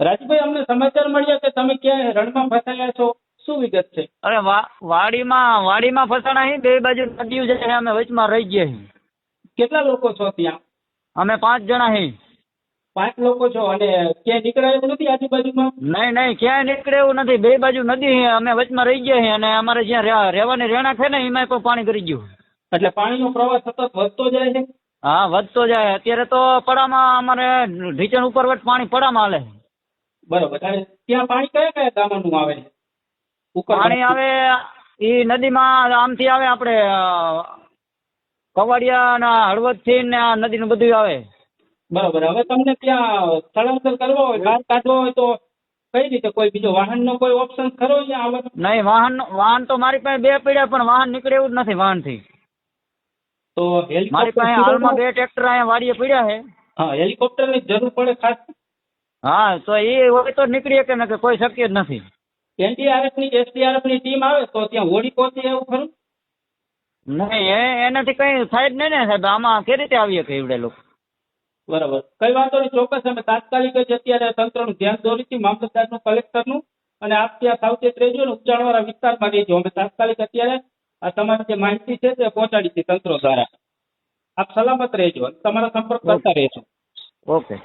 રાજભાઈ, અમને સમાચાર મળ્યા કે તમે ક્યાંય રણમાં ફસાયા છો, શું વિગત છે? અરે વાડીમાં ફસાણા હી, બે બાજુ નદીઓ છે, અમે વચમાં રહી ગયા હી. કેટલા લોકો છો ત્યાં? અમે 5 જણા હી. 5 લોકો છો અને ક્યાંય નીકળાયું નથી આજુબાજુમાં? નહીં ક્યાંય નીકળે એવું નથી, બે બાજુ નદી હે, અમે વચમાં રહી ગયા હી અને અમારે જ્યાં રહેવાની રહેણાંક છે ને એમાં પણ પાણી કરી ગયું. એટલે પાણીનો પ્રવાહ સતત વધતો જાય છે? હા, વધતો જાય. અત્યારે તો પડામાં અમારે ઢીચણ ઉપર વટ પાણી પડામાં હાલે. બરોબર. અને ત્યાં પાણી કયા કયા ગામોનું આવે છે? પાણી આવે એ નદીમાં આમથી આવે, આપણે કવાડિયા ના હળવદ થી ને આ નદીનું બધું આવે. બરોબર. હવે તમને ત્યાં સ્થળાંતર કરવા હોય, બહાર કાઢવા હોય તો કઈ રીતે? કોઈ બીજો વાહનનો કોઈ ઓપ્શન ખરો અહીંયા આવવાનો? નહીં, વાહન તો મારી પાસે 2 પડ્યા, પણ વાહન નીકળે એવું જ નથી વાહનથી. તો મારી પાસે હાલમાં 2 ટ્રેક્ટર અહીંયા વાડીએ પડ્યા છે. હા, હેલિકોપ્ટરની જરૂર પડે ખાસ. હા, તો એ હોય તો નીકળી શકે ને, કે કોઈ શક્ય જ નથી. NDRF ની SDRF ની ટીમ આવે તો ત્યાં હોડી પહોંચે એવું ખરું? નહીં, એનાથી કઈ થાય જ નહીં ને સાહેબ. આમાં કેવી રીતે આવીએ કે એવડે લોકો? બરાબર. કઈ વાંધો નહીં, ચોક્કસ અમે તાત્કાલિક જ અત્યારે તંત્રનું ધ્યાન દોરીશું, મામલતદારનું, કલેક્ટરનું, અને આપ ત્યાં સાવચેત રહેજો ને ઉપચાણવાળા વિસ્તારમાં રહેજો. અમે તાત્કાલિક અત્યારે આ તમારી જે માહિતી છે તે પહોંચાડી છે તંત્ર દ્વારા. આપ સલામત રહેજો, તમારા સંપર્ક કરતા રહેજો. ઓકે.